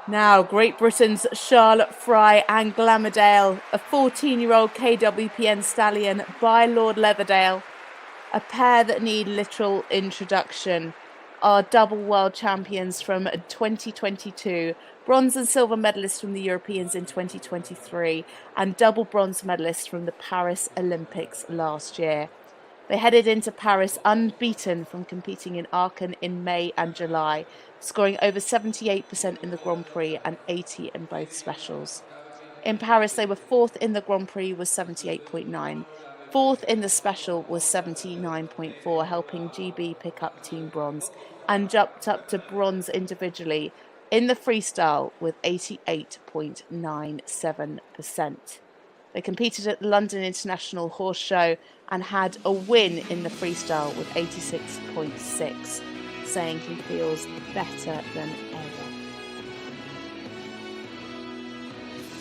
Now, Great Britain's Charlotte Fry and Glamourdale, a 14-year-old KWPN stallion by Lord Leatherdale, a pair that need literal introduction, are double world champions from 2022, bronze and silver medalists from the Europeans in 2023, and double bronze medalists from the Paris Olympics last year. They headed into Paris unbeaten from competing in Aachen in May and July, scoring over 78% in the Grand Prix and 80% in both specials. In Paris, they were fourth in the Grand Prix with 78.9. Fourth in the special was 79.4, helping GB pick up team bronze, and jumped up to bronze individually in the freestyle with 88.97%. They competed at the London International Horse Show and had a win in the freestyle with 86.6, saying he feels better than ever.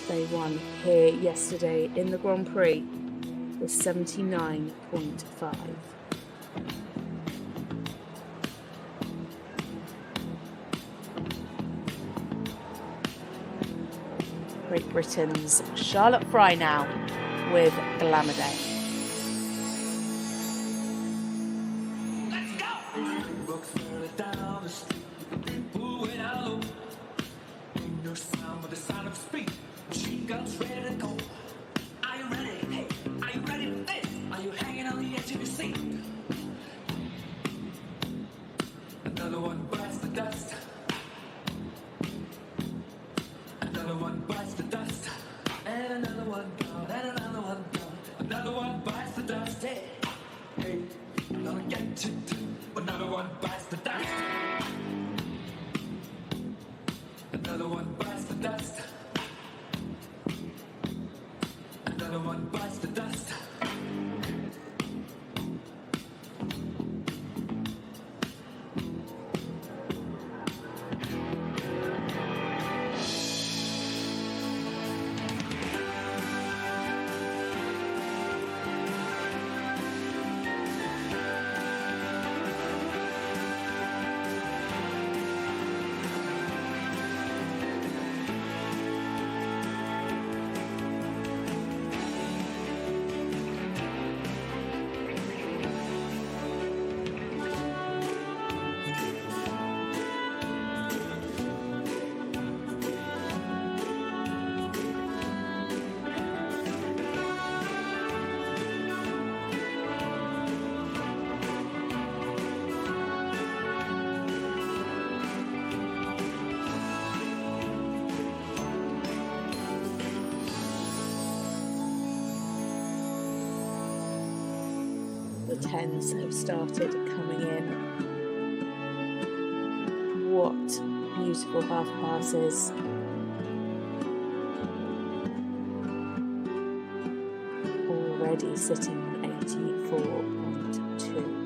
They won here yesterday in the Grand Prix with 79.5. Great Britain's Charlotte Fry now with Glamourdale. Another one bites the dust. Another one bites the dust. And another one gone. And another one gone. Another one bites the dust. Hey, hey, I'm gonna get you too. Another one bites the dust. Another one bites the dust. Another one bites the dust. The 10s have started coming in. What beautiful half passes. Already sitting on 84.2.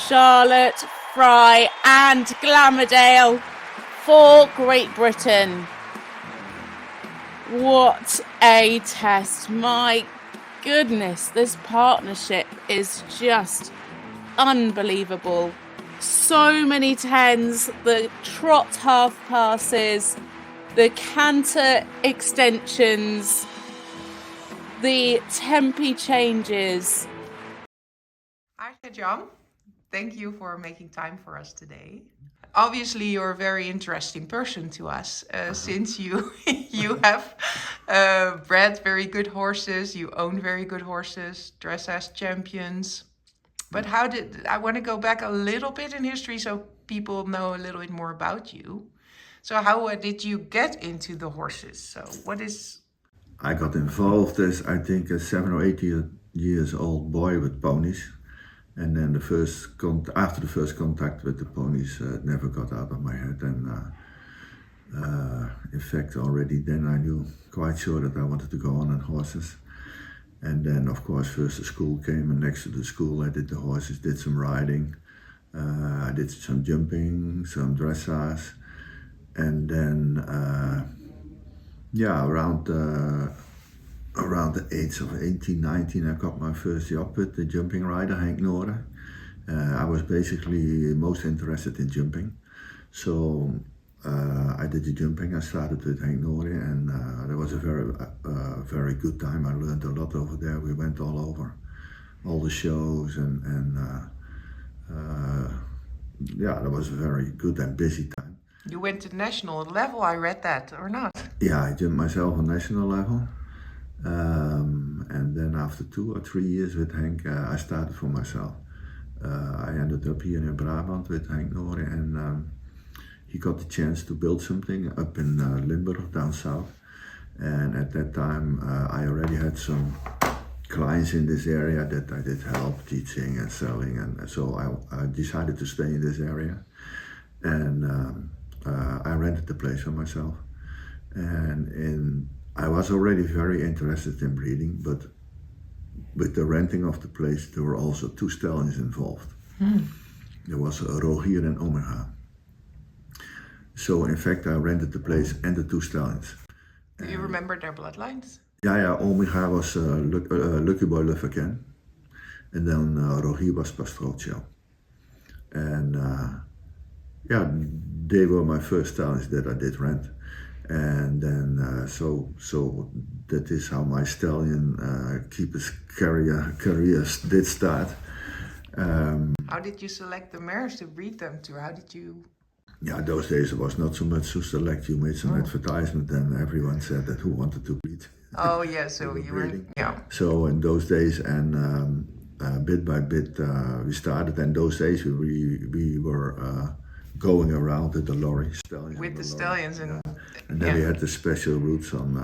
Charlotte, Fry and Glamourdale for Great Britain. What a test. My goodness, this partnership is just unbelievable. So many tens, the trot half passes, the canter extensions, the tempi changes. Hi Gertjan, thank you for making time for us today. Obviously you're a very interesting person to us since you have bred very good horses, you own very good horses, dress as champions. But I want to go back a little bit in history so people know a little bit more about you. So how did you get into the horses? So what is... I got involved as I think a 7 or 8 years old boy with ponies. And then after the first contact with the ponies, it never got out of my head. And in fact, already then I knew quite sure that I wanted to go on horses. And then, of course, first the school came, and next to the school I did the horses, did some riding, I did some jumping, some dressage, and then, around the age of 18, 19, I got my first job with the jumping rider, Henk Noorden. I was basically most interested in jumping, so I did the jumping. I started with Henk Noorden, and that was a very good time. I learned a lot over there. We went all over, all the shows, and that was a very good and busy time. You went to national level, I read that, or not? Yeah, I jumped myself on national level. And then after 2 or 3 years with Henk, I started for myself. I ended up here in Brabant with Henk Noorden, and he got the chance to build something up in Limburg, down south. And at that time, I already had some clients in this area that I did help teaching and selling, and so I decided to stay in this area. And I rented the place for myself. And I was already very interested in breeding, but with the renting of the place, there were also 2 stallions involved. There was Rogier and Omega. So in fact, I rented the place and the 2 stallions. Do you remember their bloodlines? Yeah, Omega was Lucky Boy Le Vacan, and then Rogier was Pastrocchio. And they were my first stallions that I did rent. And then, so that is how my stallion keeper's careers did start. How did you select the mares to breed them to? How did you... Yeah, those days it was not so much to select. You made some advertisement and everyone said that who wanted to breed. Oh yeah, so you were... Yeah. So in those days, and bit by bit we started, and those days we were going around with the lorry. With the stallions. And then we had the special routes on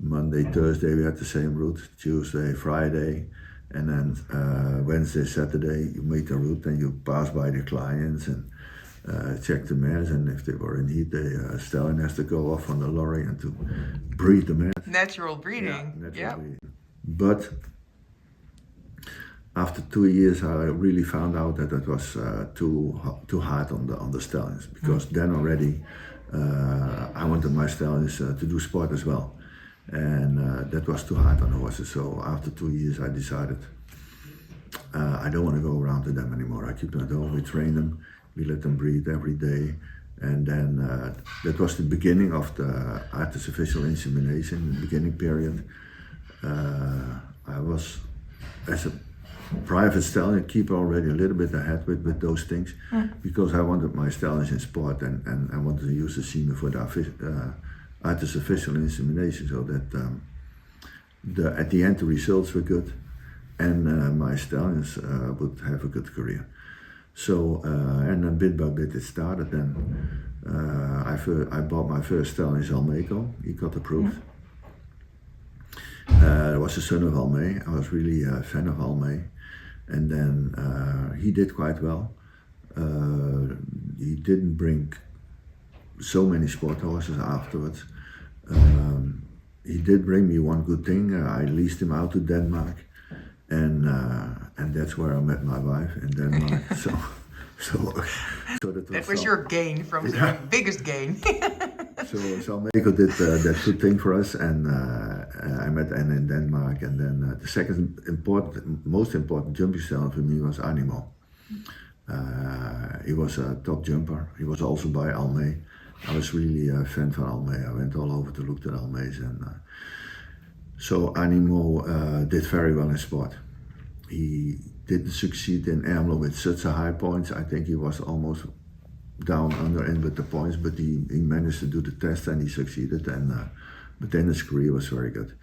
Monday, Thursday we had the same route, Tuesday, Friday, and then Wednesday, Saturday you made the route and you pass by the clients and check the mares, and if they were in heat, the stallion has to go off on the lorry and to breed the mares. Natural breeding. Yeah, breeding. But after 2 years, I really found out that it was too hard on the stallions, because then already I wanted my stallions to do sport as well, and that was too hard on the horses. So after 2 years, I decided I don't want to go around with them anymore. I keep them at home. We train them. We let them breed every day, and then that was the beginning of the artificial insemination, the beginning period. I was, as a private stallion keeper, already a little bit ahead with those things, because I wanted my stallions in sport, and I wanted to use the semen for the artificial insemination, so that at the end the results were good, and my stallions would have a good career. So, and then bit by bit it started. Then I bought my first stallion, Almeco. He got approved. It was the son of Alme. I was really a fan of Alme. And then he did quite well. He didn't bring so many sport horses afterwards. He did bring me one good thing. I leased him out to Denmark. And and that's where I met my wife in Denmark. So That was your gain from the biggest gain. So Meko did that good thing for us, and I met Anna in Denmark, and then the second most important jumping stallion for me was Animo. He was a top jumper. He was also by Almee. I was really a fan from Almee. I went all over to look at Almees, and so Animo did very well in sport. He didn't succeed in Ermelo with such a high points. I think he was almost down under in with the points, but he managed to do the test and he succeeded. And but then his career was very good.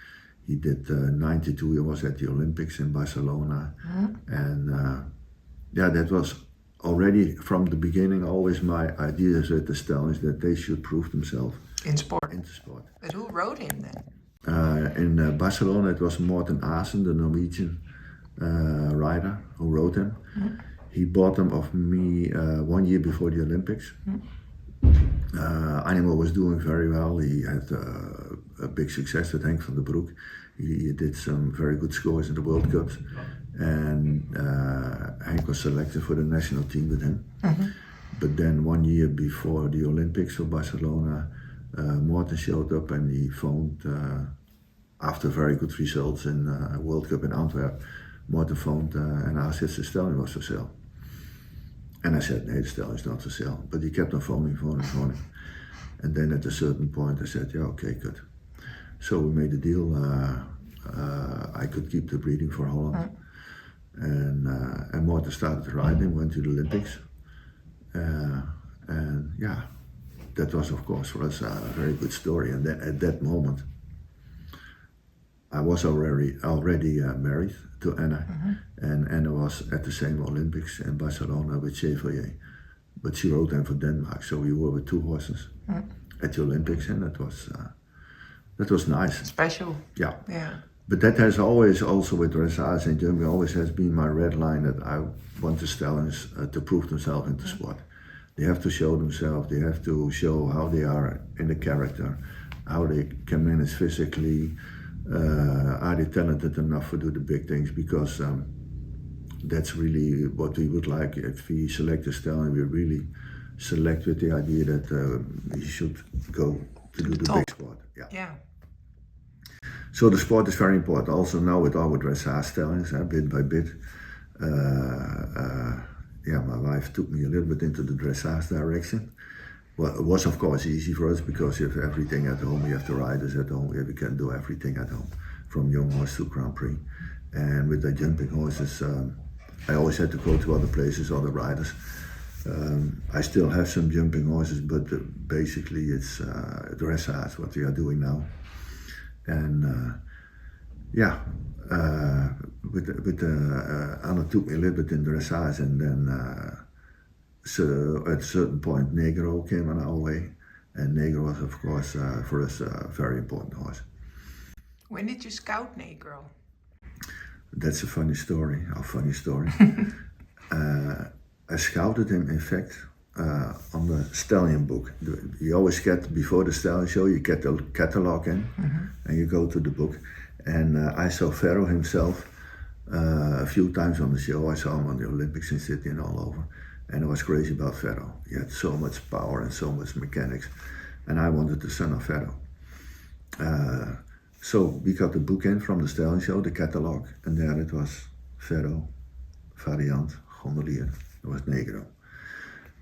He did 92. He was at the Olympics in Barcelona, and that was already from the beginning always my ideas with the stallions, that they should prove themselves In sport. into sport. But who rode him then? In Barcelona, it was Morten Aasen, the Norwegian rider, who rode him. He bought them of me 1 year before the Olympics. Animo was doing very well. He had a big success with Henk van den Broek. He did some very good scores in the World Cups, and Henk was selected for the national team with him. But then 1 year before the Olympics for Barcelona, Morten showed up and he phoned, after very good results in World Cup in Antwerp, Morten phoned and asked if the stallion was for sale. And I said, no, the stallion is not for sale. But he kept on phoning. And then at a certain point I said, yeah, okay, good. So we made a deal. I could keep the breeding for Holland. And Morten started riding, went to the Olympics. And yeah, that was of course for us a very good story. And then at that moment, I was already married to Anna, and Anna was at the same Olympics in Barcelona with Chevalier, but she rode them for Denmark. So we were with two horses at the Olympics, and that was nice. Special. Yeah. Yeah. But that has always, also with dressage and jumping, always has been my red line, that I want the stallions to prove themselves in the sport. They have to show themselves. They have to show how they are in the character, how they can manage physically. Are they talented enough to do the big things? Because that's really what we would like. If we select a stallion, we really select with the idea that he should go to do the big sport. Yeah. So the sport is very important. Also now with our dressage stallions, bit by bit. My wife took me a little bit into the dressage direction. Well, it was of course easy for us because you have everything at home. You have the riders at home. We can do everything at home, from young horse to Grand Prix. And with the jumping horses, I always had to go to other places, other riders. I still have some jumping horses, but basically it's dressage, what we are doing now. And Anna took me a little bit in dressage, and then so at a certain point Negro came on our way, and Negro was of course for us a very important horse. When did you scout Negro? That's a funny story, I scouted him in fact on the stallion book. You always get, before the stallion show, you get the catalog in and you go to the book. And I saw Ferro himself a few times on the show. I saw him on the Olympics in Sydney and all over. And I was crazy about Ferro. He had so much power and so much mechanics. And I wanted the son of Ferro. So we got the book in from the stallion show, the catalog. And there it was Ferro, Variant, Gondolier. It was Negro.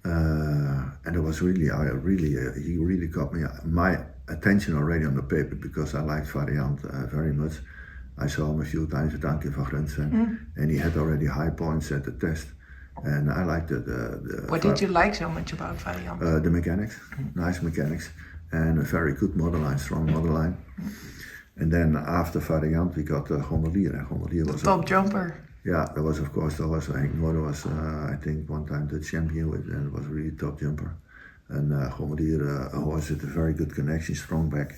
And it was really, he really got my attention already on the paper, because I liked Variant very much. I saw him a few times with Anke van Grunsven, and he had already high points at the test. And I liked the What did you like so much about Variant? The mechanics, nice mechanics, and a very good model line, strong model line. And then after Variant, we got Gondolier, and Gondolier was top jumper. Yeah, that was of course, Henk Noorde was I think one time the champion with, and was a really top jumper. And Gondolier, a horse with a very good connection, strong back.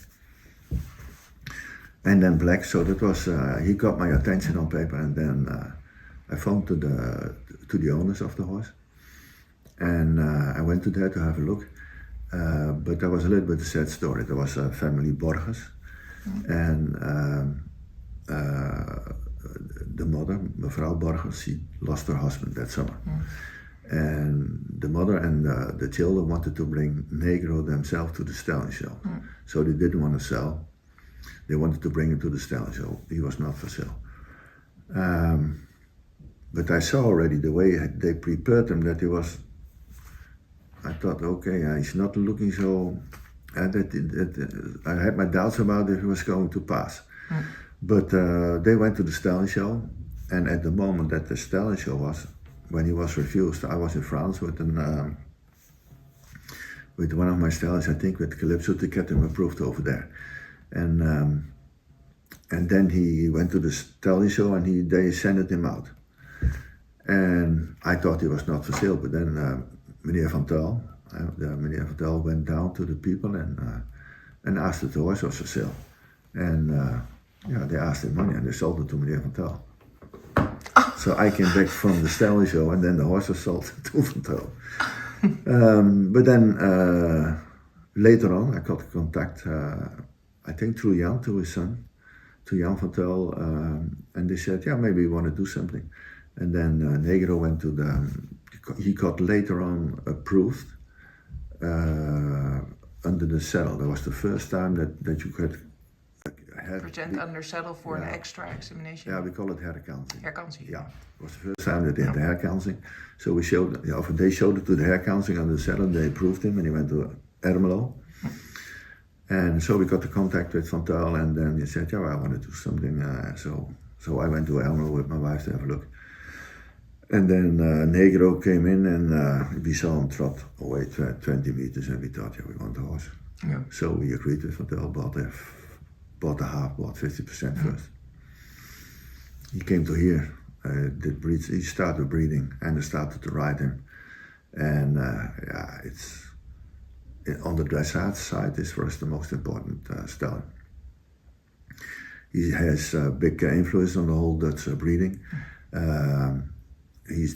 And then Black, so that was, he got my attention on paper, and then I phoned to the owners of the horse. And I went to there to have a look. But that was a little bit a sad story. There was a family Borges, and the mother, mevrouw Borgers, she lost her husband that summer. And the mother and the children wanted to bring Negro themselves to the stallion show. So they didn't want to sell. They wanted to bring him to the stallion show. He was not for sale. But I saw already the way they prepared him that he was, I thought, okay, he's not looking so, I had my doubts about if he was going to pass. But they went to the stallion show, and at the moment that the stallion show was, when he was refused, I was in France with one of my stallions, I think with Calypso, to get him approved over there. And then he went to the stallion show and they sent him out. And I thought he was not for sale, but then meneer Van Tel, meneer Van Tel went down to the people and asked if the horse was for sale. And they asked him money and they sold it to meneer Van Tel. So I came back from the stallion show and then the horse was sold to Van Tel. But then later on I got contact, I think through Jan, to his son, to Jan Van Tel, and they said, yeah, maybe we want to do something. And then Negro went to he got later on approved under the saddle. That was the first time that you could Present under saddle for an extra examination. Yeah, we call it herkansing. Herkansing. Yeah, it was the first time that they had the herkansing. So they showed it to the herkansing under the saddle, they approved him and he went to Ermelo. And so we got the contact with Van Tel and then he said, I want to do something. So I went to Ermelo with my wife to have a look. And then Negro came in and we saw him trot away 20 meters and we thought, we want the horse. Yeah. So we agreed with Van Tel, bought half, bought 50% first. He came to here, he started breeding and I started to ride him. And it's on the dressage side is for us the most important stallion. He has a big influence on the whole Dutch breeding. He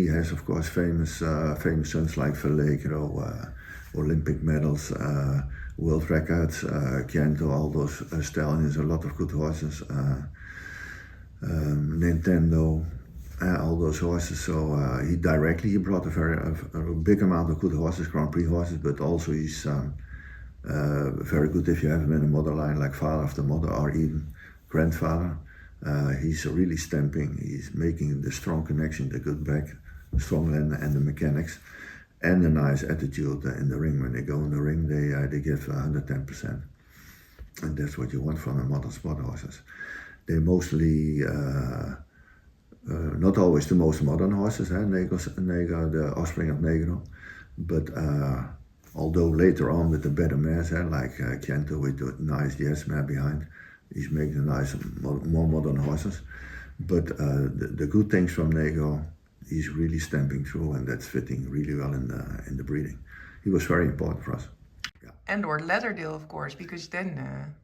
has of course famous sons like Verlegro, Olympic medals, world records, Kento, all those stallions, a lot of good horses, Nintendo, all those horses. So he brought a big amount of good horses, Grand Prix horses, but also he's very good if you have him in a mother line like father of the mother or even grandfather. He's really stamping, he's making the strong connection, the good back, strong land and the mechanics. And a nice attitude in the ring. When they go in the ring, they give 110%. And that's what you want from the modern sport horses. They mostly, not always the most modern horses, Negro, the offspring of Negro. But although later on with the better mares, like Kento with the nice yes mare behind, he's making nice, more modern horses. But the good things from Negro, he's really stamping through, and that's fitting really well in the breeding. He was very important for us. Yeah. And or Lauderdale, of course, because then.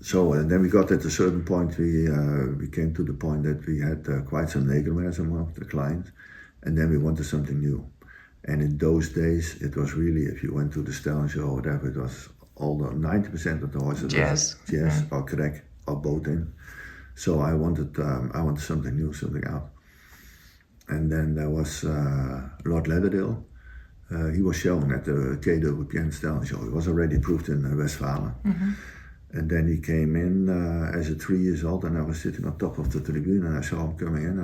So and then we got at a certain point. We came to the point that we had quite some Negro mares among the clients, and then we wanted something new. And in those days, it was really, if you went to the stallion show or whatever, it was all the 90% of the horses Jazz or crack or boat in. So I wanted something new, something out. And then there was Lord Lauderdale. He was shown at the KWPN Stallion Show. He was already approved in Westfalen. Mm-hmm. And then he came in as a 3 years old, and I was sitting on top of the tribune, and I saw him coming in.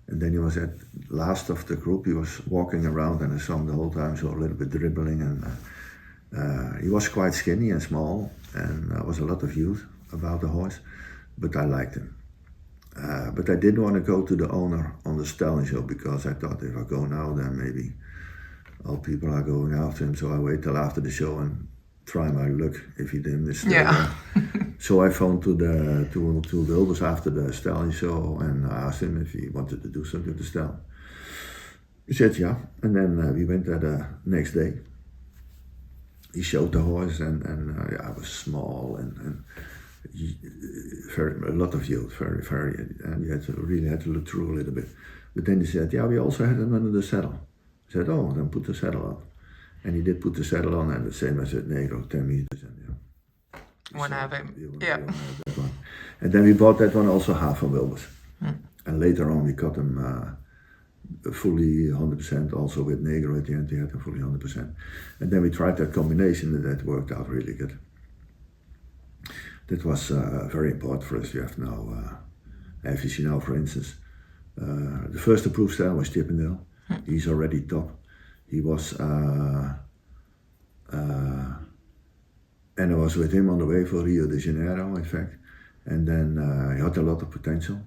And then he was at last of the group. He was walking around, and I saw him the whole time, so a little bit dribbling. And he was quite skinny and small, and there was a lot of youth about the horse, but I liked him. But I didn't want to go to the owner on the stallion show because I thought if I go now, then maybe all people are going after him. So I wait till after the show and try my luck if he didn't. Yeah. So I phoned to Wilders after the stallion show and I asked him if he wanted to do something with the stallion. He said yeah, and then we went there the next day. He showed the horse and I was small and a lot of youth, very, and you had to look through a little bit. But then he said, yeah, we also had him under the saddle. I said, oh, then put the saddle on. And he did put the saddle on, and the same as at Negro, 10 meters. And, Want to have him, yeah. And then we bought that one also half from Wilders. And later on we got him fully 100%, also with Negro at the end, he had him fully 100%. And then we tried that combination and that worked out really good. That was very important for us. You have now, if you see now, for instance, the first approved style was Chippendale. He's already top. He was, and I was with him on the way for Rio de Janeiro, in fact. And then he had a lot of potential.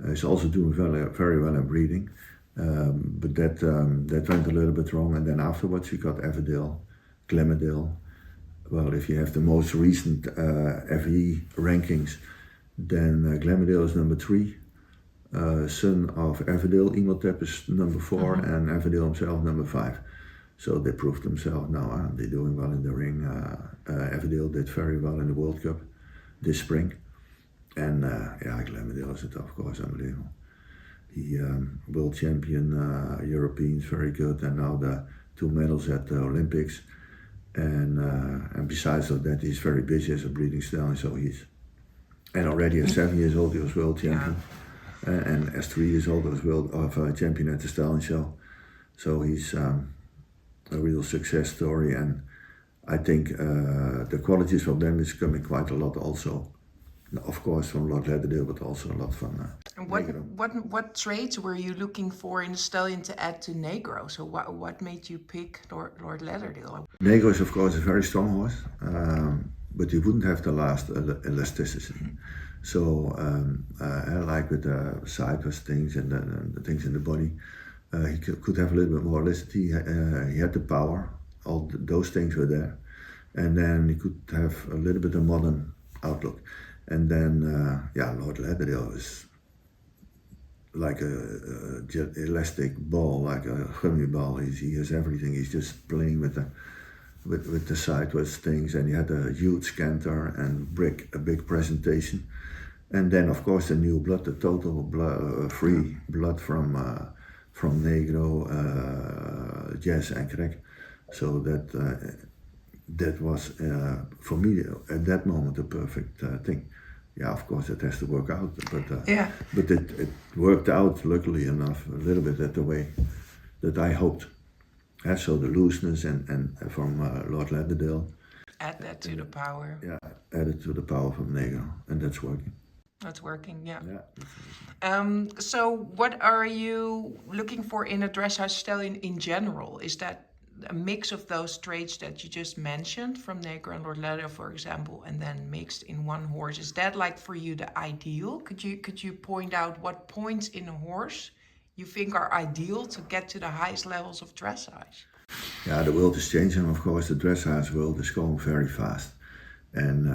He's also doing very well at breeding. But that went a little bit wrong. And then afterwards we got Everdale, Glamourdale. Well, if you have the most recent FE rankings, then Glamourdale is number 3. Son of Everdale, Imhotep is number 4, and Everdale himself number 5. So they proved themselves now. They're doing well in the ring. Everdale did very well in the World Cup this spring. And Glamourdale is, of course, unbelievable. He world champion, Europeans, very good, and now the 2 medals at the Olympics. And besides that, he's very busy as a breeding stallion. So and already at 7 years old, he was world champion. And as 3 years old, he was world champion at the Stallion Show. So he's a real success story, and I think the qualities from them is coming quite a lot also. Of course, from Lord Lauderdale, but also a lot from. And what traits were you looking for in a stallion to add to Negro? So what made you pick Lord Lauderdale? Negro is of course a very strong horse, but he wouldn't have the last elasticity. So like with the sideways things and the things in the body, he could have a little bit more elasticity. He had the power. All those things were there, and then he could have a little bit of modern outlook. And then, Lord Lauderdale is like a elastic ball, like a gummy ball. He has everything. He's just playing with the sideways things, and he had a huge canter and a big presentation. And then, of course, the new blood, the total free blood from Negro, Jazz and Craig. So that was, for me, at that moment, the perfect thing. Yeah, of course, it has to work out, but it worked out, luckily enough, a little bit the way that I hoped. So the looseness and from Lord Lauderdale. Add that to the power. Yeah, add it to the power from Negro, and that's working. That's working, yeah. So what are you looking for in a dressage stallion in general? Is that a mix of those traits that you just mentioned from Negro and Lord Lauderdale, for example, and then mixed in one horse? Is that like for you the ideal? Could you point out what points in a horse you think are ideal to get to the highest levels of dressage? Yeah, the world is changing, of course. The dressage world is going very fast, and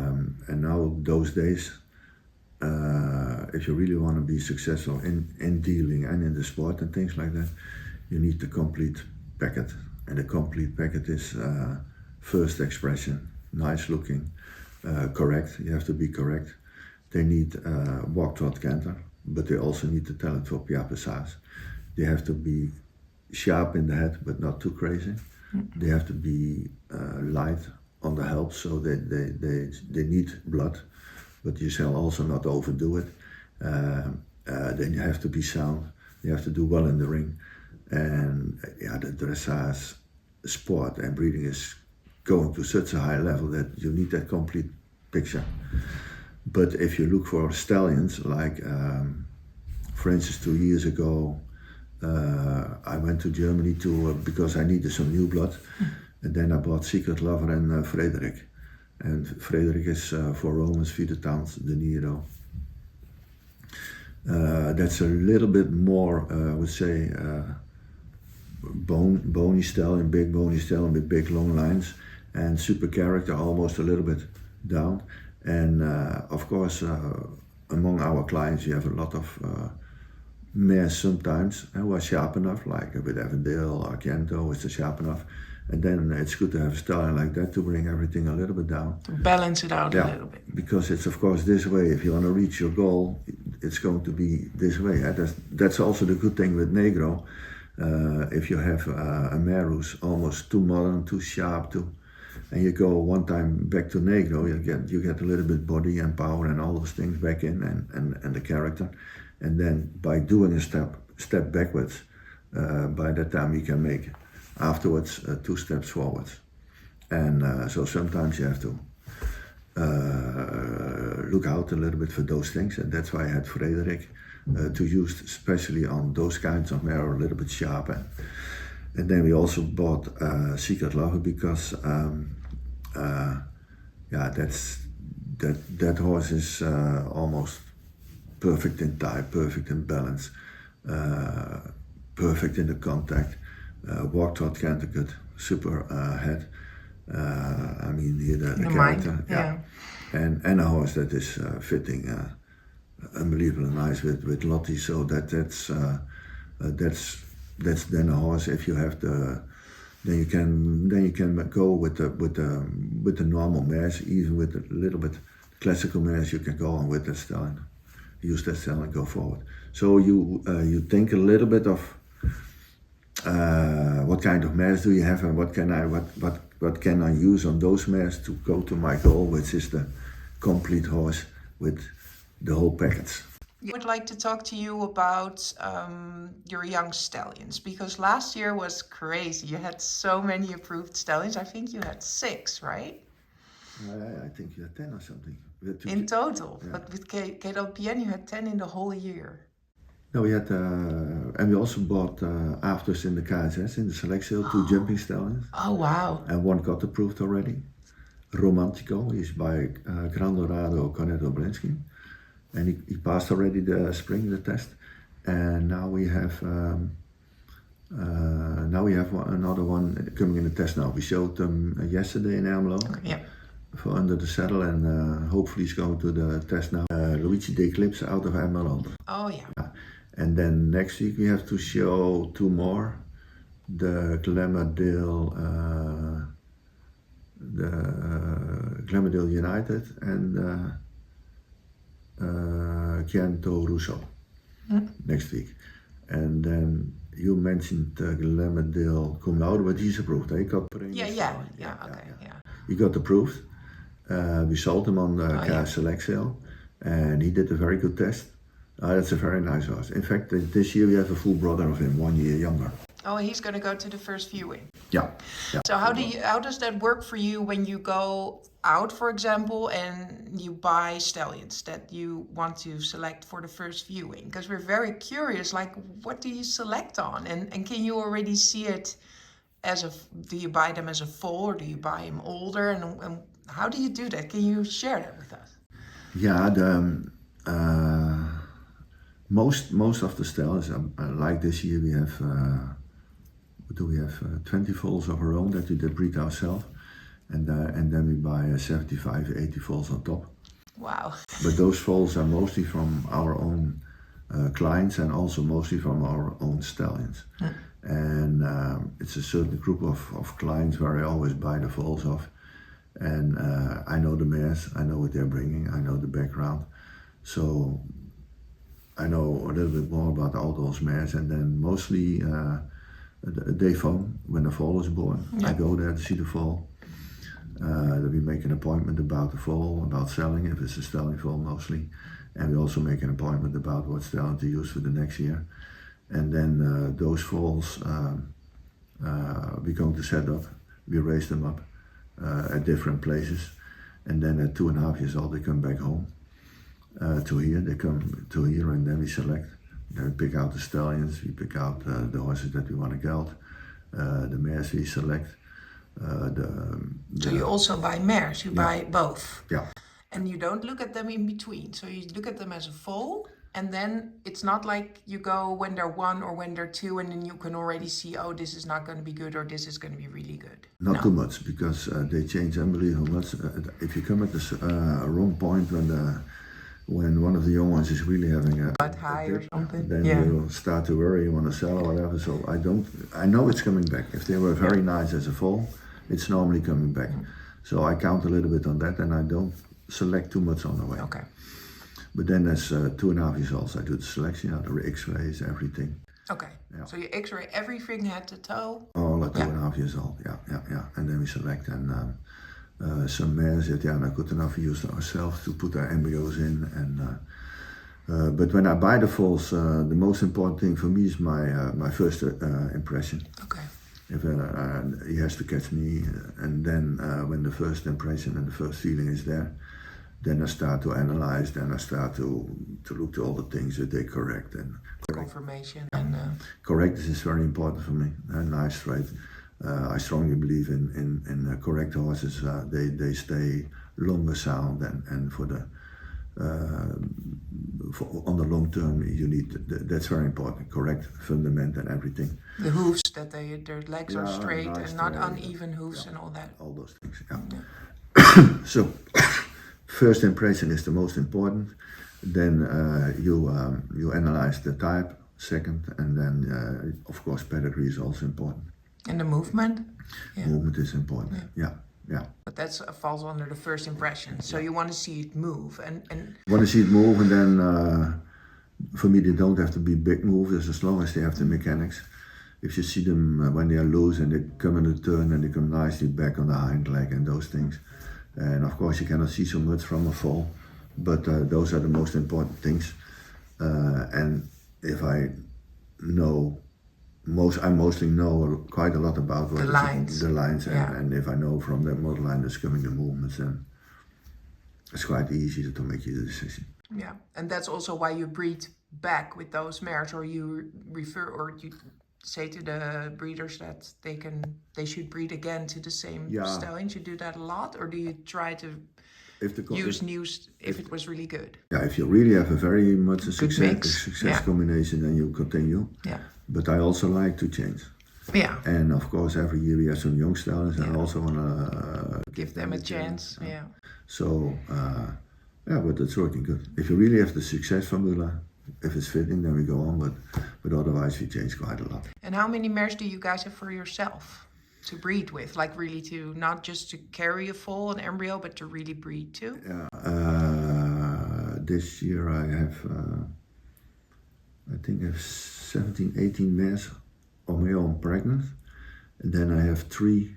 now those days, if you really want to be successful in dealing and in the sport and things like that, you need the complete packet. And the complete packet is first expression, nice looking, correct. You have to be correct. They need walk, trot, canter, but they also need the talent for pied passage. They have to be sharp in the head, but not too crazy. They have to be light on the help, so they need blood, but you shall also not overdo it. Then you have to be sound. You have to do well in the ring. And the dressage sport and breeding is going to such a high level that you need that complete picture. But if you look for stallions, like for instance 2 years ago, I went to Germany because I needed some new blood, and then I bought Secret Lover and Frederick. And Frederick is for Romans Videtans de Niro. That's a little bit more, I would say, bony stallion, big bony stallion with big long lines, and super character, almost a little bit down. And of course, among our clients, you have a lot of mares sometimes who are sharp enough, like with Avondale or Argento, is sharp enough. And then it's good to have a stallion like that to bring everything a little bit down. To balance it out a little bit. Because it's of course this way. If you want to reach your goal, it's going to be this way. That's also the good thing with Negro. If you have a mare who's almost too modern, too sharp, and you go one time back to Negro, you get a little bit body and power and all those things back in, and the character. And then by doing a step backwards, by that time you can make afterwards 2 steps forwards. And so sometimes you have to look out a little bit for those things, and that's why I had Frederik to use, especially on those kinds of mare, a little bit sharp. And then we also bought Secret Lover because that horse is almost perfect in type, perfect in balance, perfect in the contact, walk trot canter good, super head. I mean, the character, yeah. And a horse that is fitting unbelievably nice with Lottie. So that's then a horse. If you have then you can go with the normal mares, even with a little bit classical mares. You can go on with that stallion, use that stallion and go forward. So you think a little bit of what kind of mares do you have, and what can I use on those mares to go to my goal, which is the complete horse with the whole package. I would like to talk to you about your young stallions, because last year was crazy. You had so many approved stallions. I think you had 6, right? I think you had 10 or something. In total, yeah. But with KWPN you had 10 in the whole year. No, we had, and we also bought afters in the KSS, in the select sale, 2 jumping stallions. Oh, wow. And 1 got approved already. Romantico, he's by Gran Dorado Cornetto Blinsky. And he passed already the spring, the test. And now we have another one coming in the test now. We showed them yesterday in Ermelo. Okay, yeah. For under the saddle, and hopefully he's going to the test now. Luigi De Eclipse out of Ermelo. Oh, yeah. And then next week we have to show 2 more. The Glamourdale United and Chianto Russo next week. And then you mentioned Glamourdale Cum Laude, but he's approved. He got Yeah. He got approved. We sold him on the KS Select sale, and he did a very good test. That's a very nice horse. In fact, this year we have a full brother of him, 1 year younger. Oh, he's going to go to the first viewing. Yeah. So how does that work for you when you go out, for example, and you buy stallions that you want to select for the first viewing? Because we're very curious, like, what do you select on? And can you already see it do you buy them as a foal, or do you buy them older? And how do you do that? Can you share that with us? Yeah, most of the stallions, like this year we have, 20 foals of our own that we did breed ourselves, and then we buy 75, 80 foals on top. Wow. But those foals are mostly from our own clients, and also mostly from our own stallions. And it's a certain group of clients where I always buy the foals of. And I know the mares, I know what they're bringing, I know the background. So I know a little bit more about all those mares, and then mostly they phone when the foal is born. Yeah. I go there to see the foal. We make an appointment about the foal, about selling if it's a stallion foal mostly. And we also make an appointment about what stallion to use for the next year. And then those foals we're going to set up, we raise them up at different places. And then at 2.5 years old they come back home to here. They come to here, and then we select. Then we pick out the stallions, we pick out the horses that we want to geld, the mares we select. So you also buy mares, you buy both. Yeah. And you don't look at them in between. So you look at them as a foal, and then it's not like you go when they're 1 or when they're 2, and then you can already see, oh, this is not going to be good, or this is going to be really good. Not too much, because they change unbelievably much. If you come at the wrong point when one of the young ones is really having a high or something, then you start to worry, you want to sell or whatever. So I know it's coming back. If they were very nice as a foal, it's normally coming back. So I count a little bit on that, and I don't select too much on the way. Okay. But then as 2.5 years old, I do the selection, the X-rays, everything. Okay. Yeah. So you X-ray everything head to toe? All at 2.5 years old, yeah. And then we select, and some mares that not good enough, we use ourselves to put our embryos in, and But when I buy the foals, the most important thing for me is my first impression. Okay. If he has to catch me, and then when the first impression and the first feeling is there, then I start to analyze. Then I start to look to all the things that they correct and Confirmation and. correct is very important for me. Nice straight. I strongly believe in correct horses. They stay longer sound and for the. On the long term, you need that's very important. Correct fundament and everything. The hooves that their legs are straight nice and not straight, uneven hooves and all that. All those things. Yeah. So, first impression is the most important. Then you analyze the type. Second, and then of course pedigree is also important. And the movement. Yeah. Movement is important. Yeah. But that falls under the first impression. So you want to see it move and. Want to see it move, and then for me they don't have to be big moves as long as they have the mechanics. If you see them when they are loose and they come in a turn and they come nicely back on the hind leg and those things, and of course you cannot see so much from a fall, but those are the most important things. And if I know. I mostly know quite a lot about the lines. And if I know from that model line that's coming the movements, then it's quite easy to make your decision. Yeah, and that's also why you breed back with those mares, or you refer, or you say to the breeders that they should breed again to the same stallions. You do that a lot, or do you try to use news if it was really good? Yeah, if you really have a very much a success combination, then you continue. Yeah. But I also like to change. Yeah. And of course, every year we have some young stallions, and I also want to give them a chance. Yeah. So, but it's working good. If you really have the success formula, if it's fitting, then we go on. But otherwise, we change quite a lot. And how many mares do you guys have for yourself to breed with? Like really to not just to carry a foal, an embryo, but to really breed too? Yeah. This year I have, I think I have 17, 18 mares on my own pregnant. And then I have 3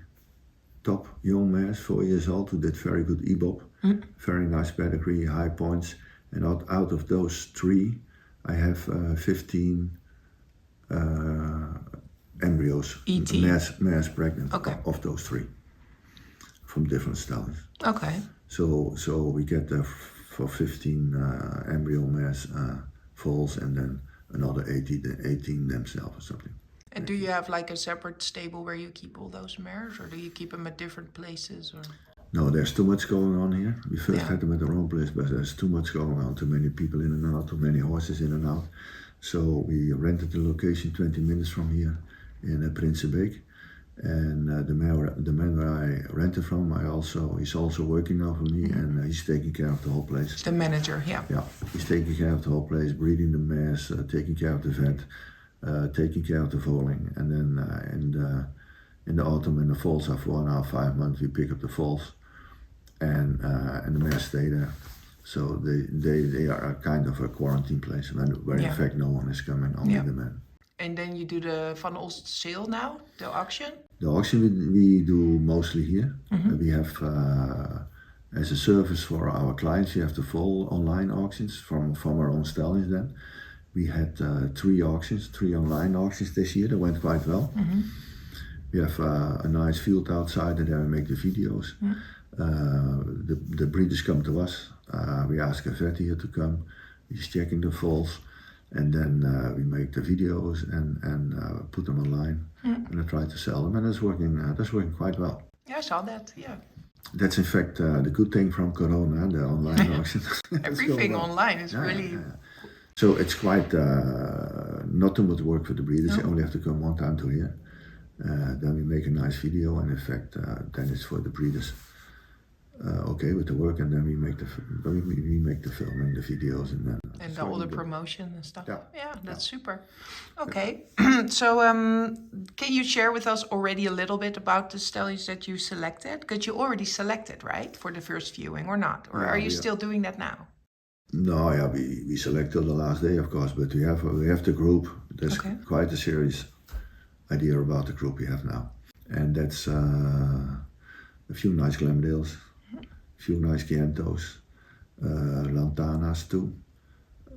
top young mares, 4 years old, who did very good EBOB. Very nice pedigree, high points. And out of those 3, I have 15 embryos, mares pregnant of those 3 from different stallions. Okay. So we get for 15 embryo mares foals, and then another 18 themselves or something. And do you have like a separate stable where you keep all those mares, or do you keep them at different places? Or? No, there's too much going on here. We first had them at the wrong place, but there's too much going on, too many people in and out, too many horses in and out. So we rented the location 20 minutes from here in Prinsenbeek. And the man where I rented from, he's also working now for me, and he's taking care of the whole place. The manager, yeah. Yeah, he's taking care of the whole place, breeding the mares, taking care of the vet, taking care of the foaling, and then in the autumn when the foals are 4.5, 5 months, we pick up the foals, and the mares stay there. So they are a kind of a quarantine place, where in fact no one is coming, only the men. And then you do the Van Olst sale now, the auction? The auction we do mostly here. We have, as a service for our clients, we have the full online auctions from our own stallions then. We had 3 online auctions this year that went quite well. We have a nice field outside, and there we make the videos. The breeders come to us. We ask a vet here to come. He's checking the foals. And then we make the videos and put them online, and I try to sell them, and that's working quite well. Yeah, I saw that. Yeah. That's in fact the good thing from Corona, the online auction. Everything online is really. So it's quite not too much work for the breeders. They only have to come one time to here. Then we make a nice video, and in fact, then it's for the breeders. Okay with the work, and then we make the filming, the videos, and then all the promotion and stuff. Yeah, that's super. Okay, so can you share with us already a little bit about the stallions that you selected? Because you already selected, right, for the first viewing, or not? Or are you still doing that now? No, we select till the last day, of course, but we have the group. There's quite a serious idea about the group we have now, and that's a few nice Glamdales. Few nice Chiantos, Lantanas too,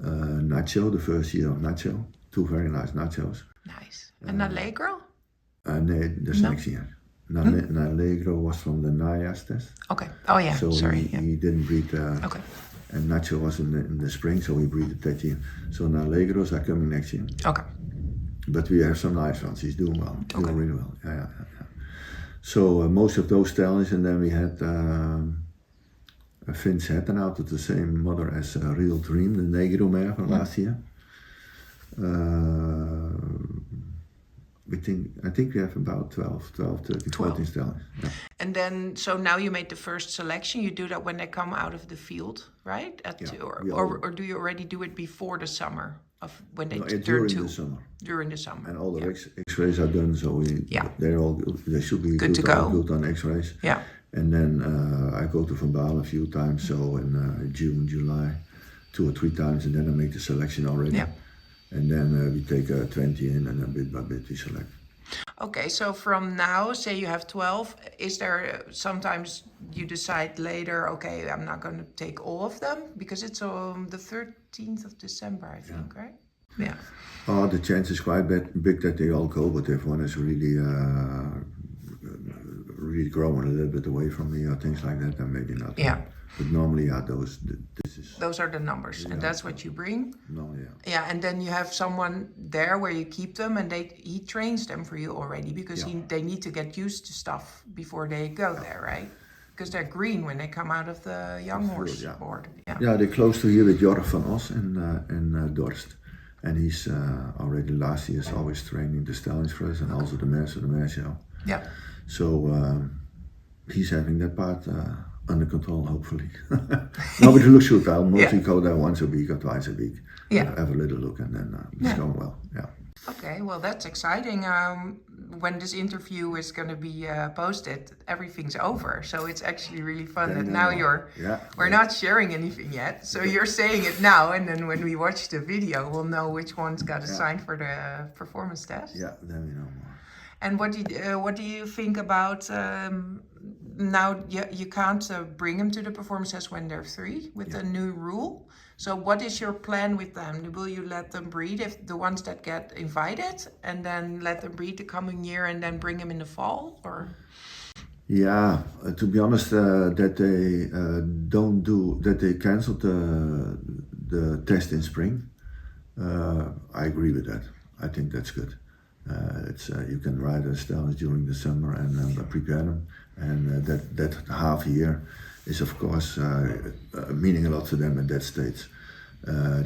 Nacho, the first year of Nacho. 2 very nice Nachos. Nice. And Allegro? Nee, that's No? next year. Allegro was from the NAIAS test. Okay. Oh yeah. So Sorry. he didn't breed. Okay. And Nacho was in the spring, so we breeded that year. So Allegros are coming next year. Okay. But we have some nice ones. He's doing well. Okay. Doing really well. Yeah. So most of those stallions, and then we had Vince Hatton out of the same mother as Real Dream, the Negro mare from last year. I think we have about 12, 13, 14 stallions. Yeah. And then, so now you made the first selection. You do that when they come out of the field, right? Or do you already do it before the summer of when they turn during 2? the summer. During the summer. And all the X-rays are done, so they should be good to go. Good on X-rays. Yeah. And then I go to Van Baal a few times, so in June, July, 2 or 3 times, and then I make the selection already. Yeah. And then we take 20 in, and then bit by bit we select. Okay, so from now, say you have 12, is there sometimes you decide later, okay, I'm not going to take all of them? Because it's on the 13th of December, I think, right? Yeah. Oh, the chance is quite big that they all go, but if one is really growing a little bit away from me or things like that, then maybe not. Yeah. But normally, those are the numbers, and that's what you bring. No, yeah. Yeah, and then you have someone there where you keep them, and he trains them for you already because they need to get used to stuff before they go there, right? Because they're green when they come out of the young horse board. Yeah, they're close to here with Jorg van Os in Dorst. And he's already last year always training the stallions for us and also the mares for the mare show. Yeah. So he's having that part under control, hopefully. No, but it looks good. I'll mostly go there once a week or twice a week. Have a little look, and then it's going well. Yeah. Okay, well that's exciting. When this interview is going to be posted, everything's over. So it's actually really fun that now we're not sharing anything yet. So you're saying it now, and then when we watch the video, we'll know which one's got assigned for the performance test. Yeah, then we know more. And what do you think about now? You can't bring them to the performance test when they're 3 with the new rule. So what is your plan with them? Will you let them breed if the ones that get invited, and then let them breed the coming year, and then bring them in the fall, or? Yeah, to be honest, that they canceled the test in spring. I agree with that. I think that's good. You can ride the stallions during the summer and prepare them, and that half year is of course meaning a lot to them at that stage.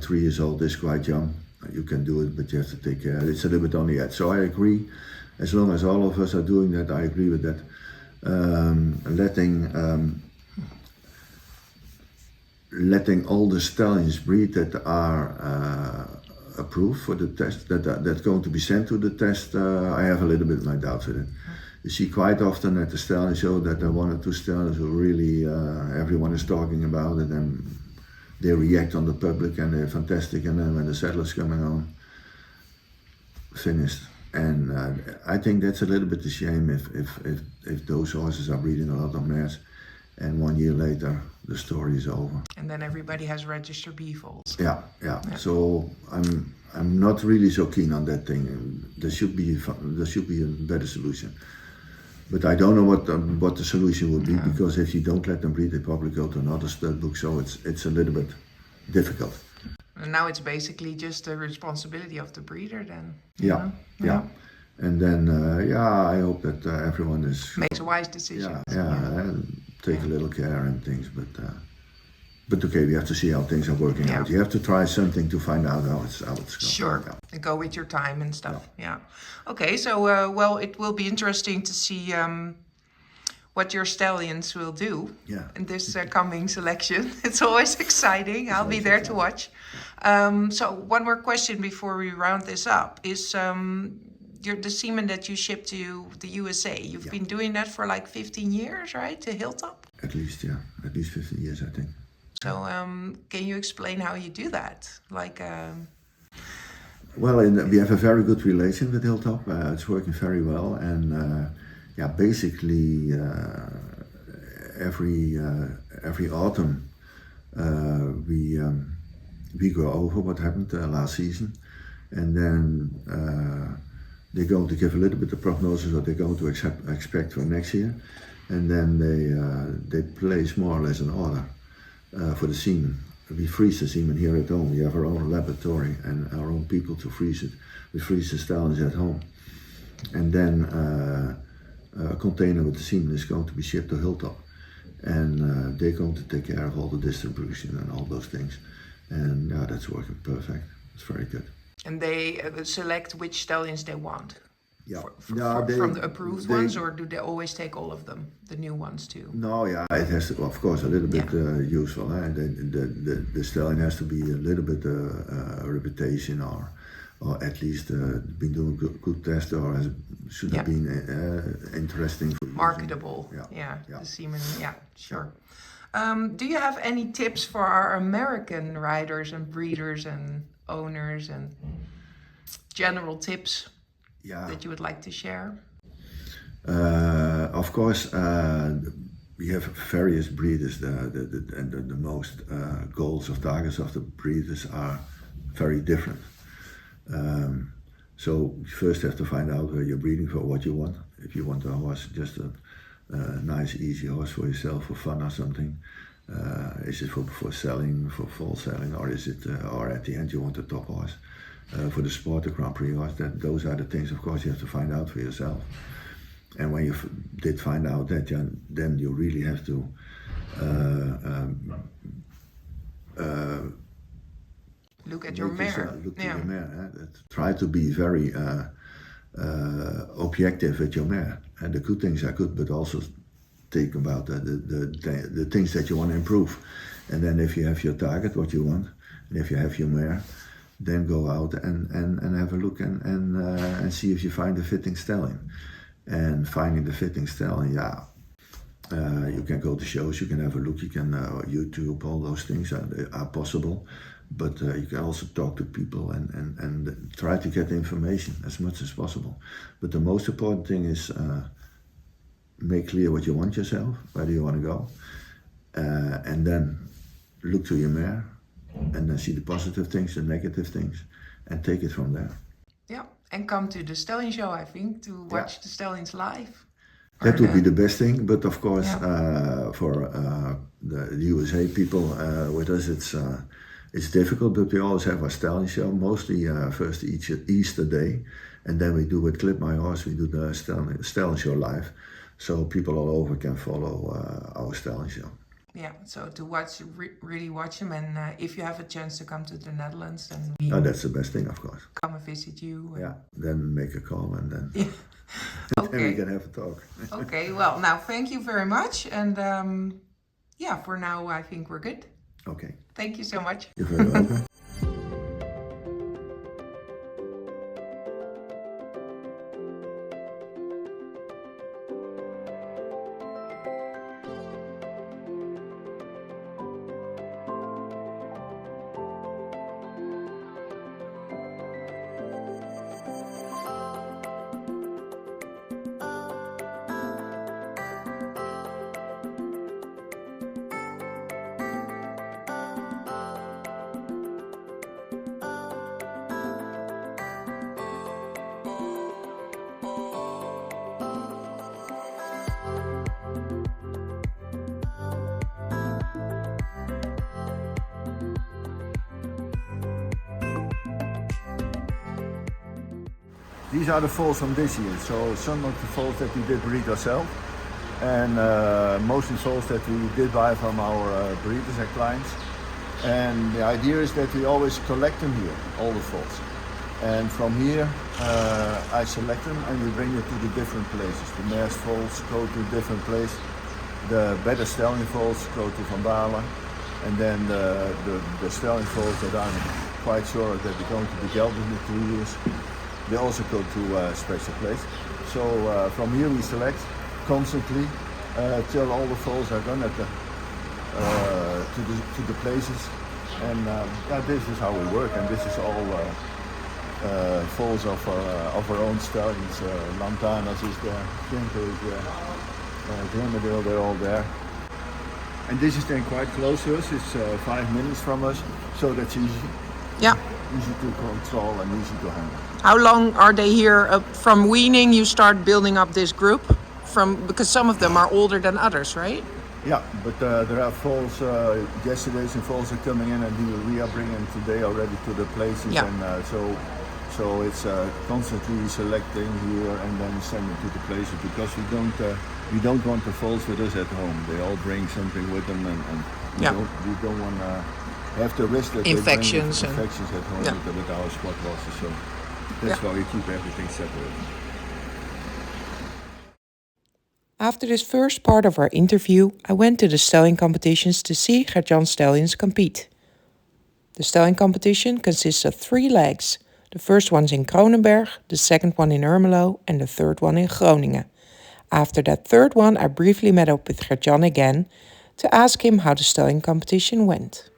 3 years old is quite young. You can do it, but you have to take care. It's a little bit on the edge. So I agree. As long as all of us are doing that, I agree with that. Letting all the stallions breed that are approved for the test, that's going to be sent to the test, I have a little bit of my doubts with it. You see quite often at the stallion show that there are 1 or 2 stallions who really, everyone is talking about it, and they react on the public and they're fantastic, and then when the saddler's coming on, finished. And I think that's a little bit a shame if those horses are breeding a lot of mares, and 1 year later the story is over. And then everybody has registered beefoals. Yeah. So I'm not really so keen on that thing. There should be a better solution. But I don't know what the solution would be, because if you don't let them breed, they probably go to another stud book. So it's a little bit difficult. And now it's basically just the responsibility of the breeder then. Yeah. And then I hope that everyone makes a wise decision. And take a little care and things. But okay, we have to see how things are working out. You have to try something to find out how it's going. Sure, and go with your time and stuff. Yeah. Okay, so well, it will be interesting to see what your stallions will do in this coming selection. It's always exciting. I'll be there to watch. So one more question before we round this up is the semen that you ship to the USA. You've been doing that for like 15 years, right? To Hilltop? At least 15 years, I think. So can you explain how you do that? Well, we have a very good relation with Hilltop. It's working very well, and basically every autumn we we go over what happened last season, and then they're going to give a little bit of prognosis what they're going to expect for next year, and then they place more or less an order for the semen. We freeze the semen here at home. We have our own laboratory and our own people to freeze it. We freeze the stallions at home, and then a container with the semen is going to be shipped to Hilltop, and they're going to take care of all the distribution and all those things. And yeah, that's working perfect. It's very good. And they select which stallions they want. Yeah. From the approved ones, or do they always take all of them, the new ones too? No, yeah, it has to, of course, a little bit useful. The stallion has to be a little bit a reputation, or at least been doing good test, or should have been interesting for marketable. Yeah. The semen. Yeah, sure. Do you have any tips for our American riders and breeders and owners, and general tips that you would like to share? Of course, we have various breeders, and the most goals of targets of the breeders are very different. So you first have to find out where you're breeding for, what you want. If you want a horse, just a nice, easy horse for yourself, for fun or something. Is it for selling, for full selling, or is it, or at the end you want a top horse? For the sport, the Grand Prix horse, those are the things, of course, you have to find out for yourself. And when you did find out that, then you really have to look at your mare. Look at your mare. Try to be very objective with your mare. And the good things are good, but also think about the things that you want to improve. And then if you have your target, what you want, and if you have your mare, then go out and have a look and see if you find a fitting stallion. And finding the fitting stallion, you can go to shows, you can have a look, you can YouTube, all those things are possible. But you can also talk to people and try to get information as much as possible. But the most important thing is make clear what you want yourself, where do you want to go, and then look to your mare, and then see the positive things, the negative things, and take it from there. Yeah, and come to the stallion show, I think, to watch the stallions live. That would be the best thing, but of course, for the USA people with us, it's difficult, but we always have our stallion show, mostly first Easter day, and then we do with Clip My Horse, we do the stallion show live, so people all over can follow our stallion show. Yeah, so to watch, really watch them, and if you have a chance to come to the Netherlands, then that's the best thing, of course. Come and visit you. Yeah, then make a call, and then, then we can have a talk. Okay, well, now thank you very much, and for now I think we're good. Okay. Thank you so much. You're very welcome. These are the foals from this year. So some of the foals that we did breed ourselves, and mostly foals that we did buy from our breeders and clients. And the idea is that we always collect them here, all the foals. And from here, I select them and we bring them to the different places. The mare's foals go to a different place. The better stallion foals go to Van Baarle. And then the stallion foals that I'm quite sure that they're going to be gelded in 2 years, they also go to a special place. So from here we select constantly till all the foals are done at to the places. And this is how we work, and this is all foals of our own stallions. Lantanas is there, Gimper is there, Grimmerdale, they're all there. And this is then quite close to us. It's 5 minutes from us, so that's easy. Yeah. Easy to control and easy to handle. How long are they here? From weaning, you start building up this group, because some of them are older than others, right? Yeah, but there are foals. Yesterday's and foals are coming in, and we are bringing today already to the places, Yeah. and so it's constantly selecting here and then sending to the places, because we don't want the foals with us at home. They all bring something with them, and we don't want to have to risk that Infections they bring infections at home Yeah. with our spot losses. So that's why we keep everything separate. After this first part of our interview, I went to the stallion competitions to see Gertjan's stallions compete. The stallion competition consists of 3 legs. The first one's in Kronenberg, the second one in Ermelo, and the third one in Groningen. After that third one, I briefly met up with Gertjan again to ask him how the stallion competition went.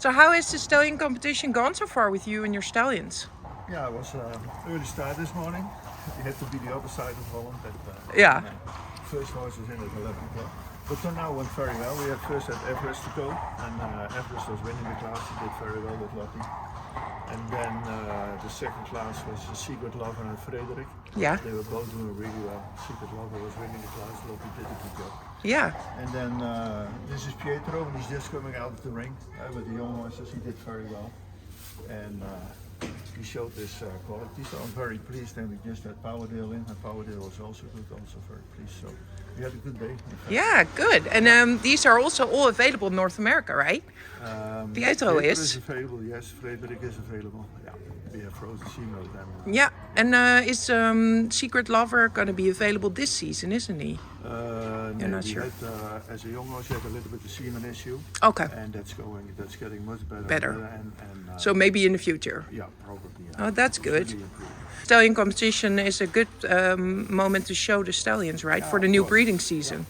So how has the stallion competition gone so far with you and your stallions? Yeah, it was early start this morning. We had to be the other side of Holland. Yeah. First horse was in at 11 o'clock. But till now went very well. We had first at Everest to go, and Everest was winning the class. He did very well with Lottie. And then the second class was Secret Lover and Frederik. Yeah. They were both doing really well. Secret Lover was winning the class. Lottie did a good job. Yeah. And then this is Pietro, and he's just coming out of the ring with the young horses. He did very well, and he showed his quality. So I'm very pleased. And we just had Powerdale in, and Powerdale was also good. Also very pleased. So we had a good day. Yeah, good. And these are also all available in North America, right? Pietro is. Is available. Yes, Frederik is available. Yeah, we have Frozen Sea Milk then. Yeah. And is Secret Lover going to be available this season, isn't he? You're not sure. Had, as a young horse, he had a little bit of semen issue. Okay. And that's getting much better. Better. And So maybe in the future. yeah, probably. Yeah. Oh, that's It's good. really improved. Stallion competition is a good moment to show the stallions, right? For the of new course. breeding season.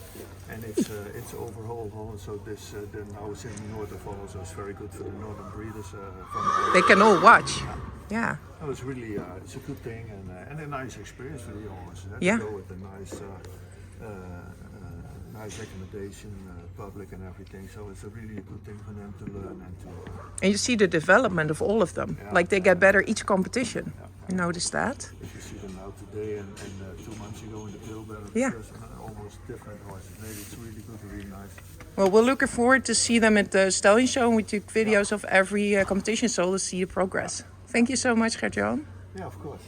And it's overhaul Holland, so this then now it's in the north of Holland, so it's very good for the northern breeders. They can all watch. Yeah. No, it's really it's a good thing and a nice experience for the young horses. Yeah. To go with a nice recommendation, public and everything. So it's a really good thing for them to learn and to. And you see the development of all of them. Yeah. Like they get better each competition. You notice that? If you see them now today and 2 months ago in the Tilburg, Yeah. almost different horses. Maybe it's really good, really nice. Well, we're looking forward to see them at the Stallion Show. And we took videos of every competition, so we'll see the progress. Thank you so much, Gertjan. Yeah, of course.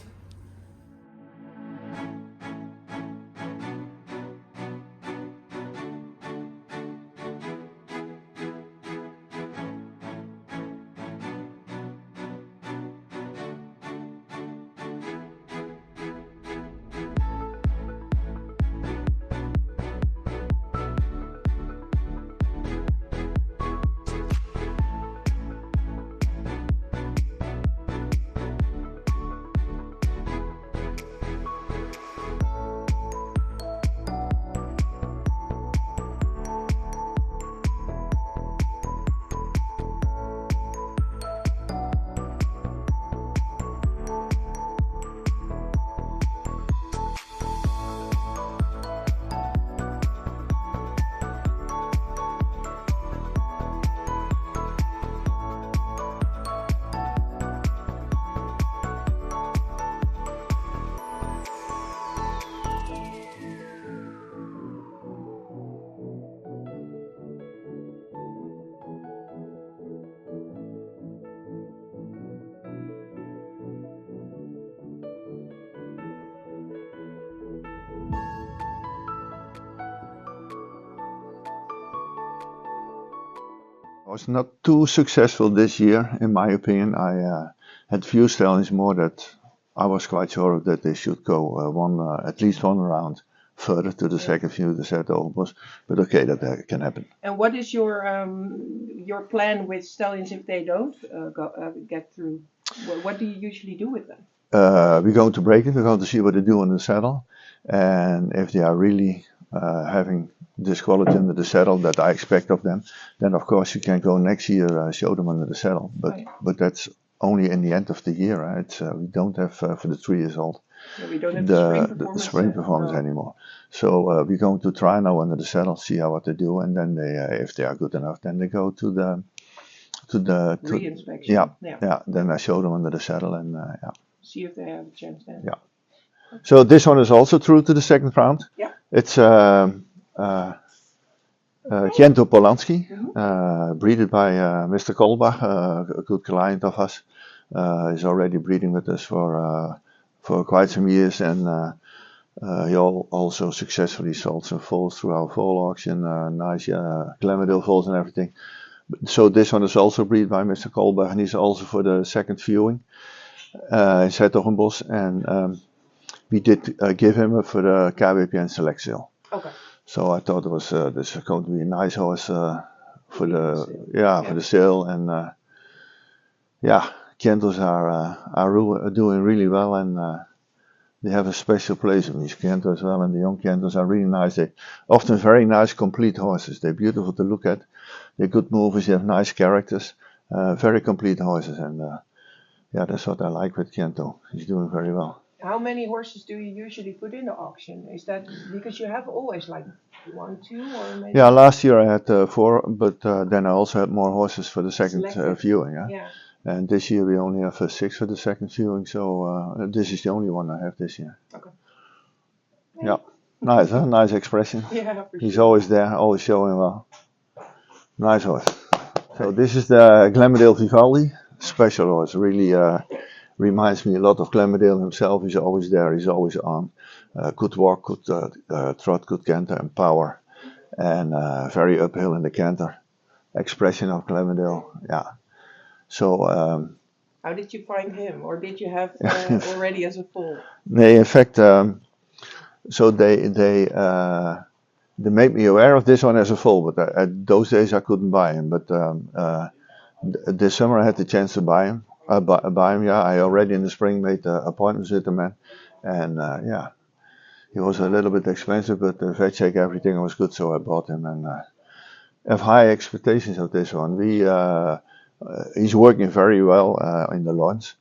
was not too successful this year, in my opinion. I had few stallions more that I was quite sure that they should go at least one round further to the second view, the set overs. But okay, that can happen. And what is your plan with stallions if they don't get through? What do you usually do with them? We're going to break it. We're going to see what they do in the saddle, and if they are really having this quality under the saddle that I expect of them, then of course you can go next year show them under the saddle. But that's only in the end of the year. Right? We don't have for the 3 years old. Yeah, we don't have the spring performance anymore. So we're going to try now under the saddle, see what they do, and then they, if they are good enough, then they go to the re-inspection. Yeah. Then I show them under the saddle and see if they have a chance then. Yeah. So this one is also through to the second round. Yeah. It's Gento Polanski, breeded by Mr. Kolbach, a good client of us. He's already breeding with us for quite some years, and he also successfully sold some foals through our foal auction, nice Glamourdale foals and everything. So this one is also bred by Mr. Kolbach, and he's also for the second viewing in Zetogenbos, and we did give him for the KWPN select sale. Okay. So I thought it was this is going to be a nice horse for the sale, and Kentos are doing really well, and they have a special place in these Kentos as well, and the young Kentos are really nice. They often very nice complete horses. They're beautiful to look at. They're good movers. They have nice characters. Very complete horses, and that's what I like with Kento. He's doing very well. How many horses do you usually put in the auction? Is that because you have always like 1, 2, or maybe? Yeah, last year I had 4, but then I also had more horses for the second viewing. Yeah. And this year we only have 6 for the second viewing, so this is the only one I have this year. Okay. Yeah, nice, huh? Nice expression. Yeah, He's sure. Always there, always showing well. Nice horse. So this is the Glamourdale Vivaldi, special horse. Really reminds me a lot of Glamourdale himself. He's always there, he's always on. Good walk, good trot, good canter and power. And very uphill in the canter. Expression of Glamourdale, yeah. So how did you find him, or did you have already as a foal? In fact, so they made me aware of this one as a foal, but at those days I couldn't buy him. But this summer I had the chance to buy him. I already in the spring made appointments with the man, and he was a little bit expensive, but the vet check, everything was good, so I bought him, and have high expectations of this one. He's working very well in the launch,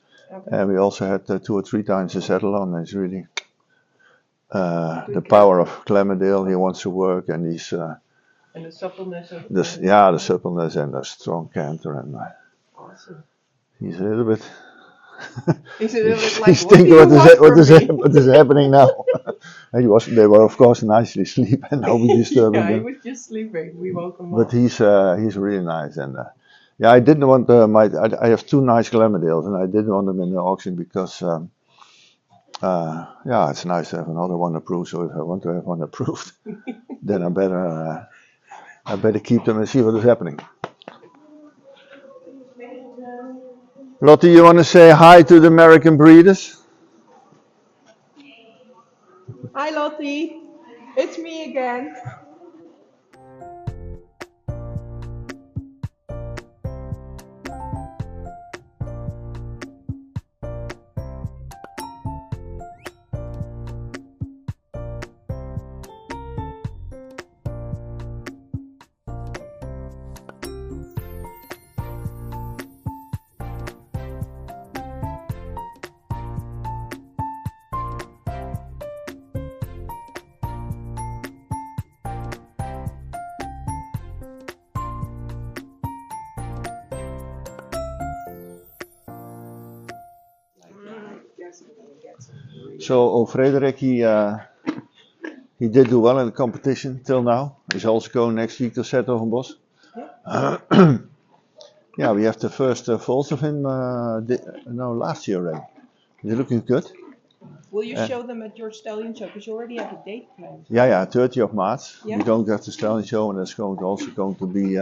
and we also had 2 or 3 times to settle on. It's really the power of Glamourdale. He wants to work, and he's and the suppleness of the suppleness and the strong canter, and awesome. He's a little bit. He's a little bit like. He's thinking what is happening now. They were of course nicely asleep, and now we disturb him. Yeah, he was just sleeping. We woke him up. But he's really nice, and I didn't want I have 2 nice Glamourdales, and I didn't want them in the auction because it's nice to have another one approved. So if I want to have one approved, then I better keep them and see what is happening. Lottie, you want to say hi to the American breeders? Hi Lottie, it's me again. So Frederik, he did do well in the competition till now. He's also going next week to Zetogenbos. Yeah, we have the first foals of him last year already. He's looking good. Will you show them at your stallion show? Because you already have a date planned. Yeah, 30th of March. Yeah. We're going to have the stallion show, and that's also going to be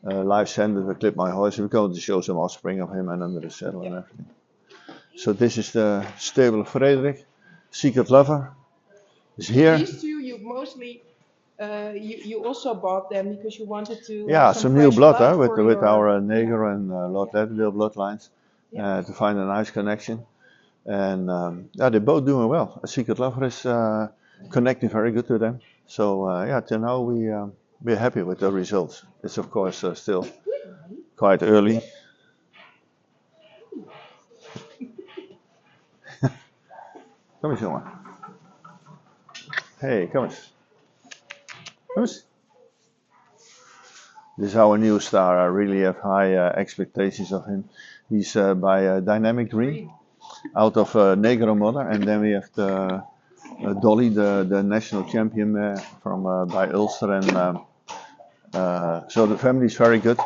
live send we clip my horse. We're going to show some offspring of him and under the saddle and everything. So this is the stable of Frederik. Secret Lover is here. These two, you mostly, you also bought them because you wanted to Yeah, have some new blood for with your- our Neger and Lord Latterdale bloodlines to find a nice connection. And yeah, they're both doing well. A Secret Lover is connecting very good to them. So yeah, till now we're happy with the results. It's of course still quite early. Kom eens jongen. Hey, kom eens. Kom eens. This is our new star. I really have high expectations of him. He's by Dynamic Dream out of Negro Mother, and then we have the Dolly, the national champion from by Ulster, and so the family is very good,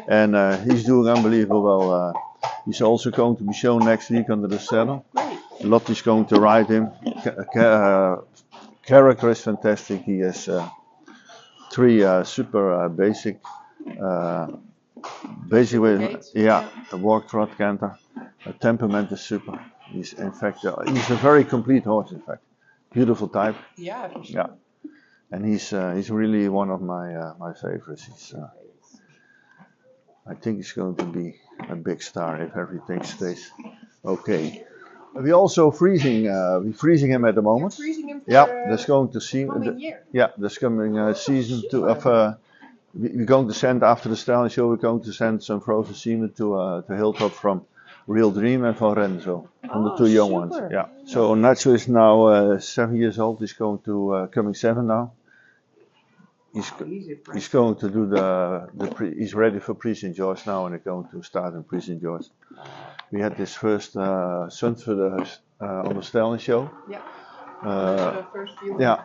and he's doing unbelievable well. He's also going to be shown next week under the saddle. Lottie's going to ride him. Character is fantastic. He has 3 super basic with, yeah, a walk, trot, canter. A temperament is super. He's in fact he's a very complete horse. In fact, beautiful type. Yeah, for sure. Yeah, and he's really one of my favorites. I think he's going to be a big star if everything stays okay. We're also freezing. We're freezing him at the moment. You're freezing him for Yeah, that's going to see. coming year. Yeah, this coming season we're going to send after the stallion show. We're going to send some frozen semen to Hilltop from Real Dream and Van Renzo, from the 2 young ones. Yeah. So Nacho is now 7 years old. He's going to coming 7 now. He's going to do he's ready for Pre St. George now, and they're going to start in Pre St. George. We had this first son for the on the stallion show. Yeah. Uh, The first few. yeah.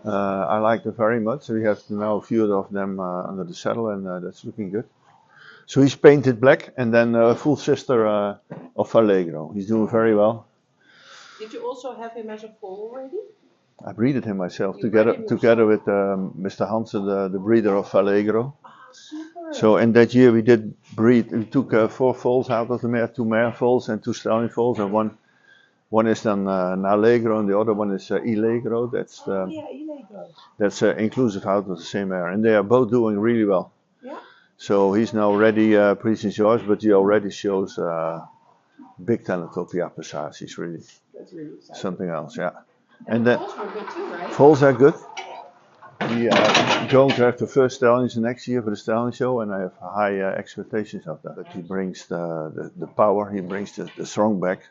I like them very much. We have now a few of them under the saddle, and that's looking good. So he's painted black, and then a full sister of Allegro. He's doing very well. Did you also have him as a foal already? I breeded him myself You together bred him together with Mr. Hansen, the breeder of Allegro. Super. So in that year we did breed. We took 4 foals out of the mare, 2 mare foals and 2 stallion foals, and one is then an Allegro, and the other one is Allegro. That's that's inclusive out of the same mare, and they are both doing really well. Yeah. So he's now ready Pre St. George, but he already shows big talent of the upper size. He's really That's really exciting. something else, yeah. And And the foals were good too, right? foals are good. We are going to have the first stallions next year for the stallion show, and I have high expectations of that. But he brings the power, he brings the strong back,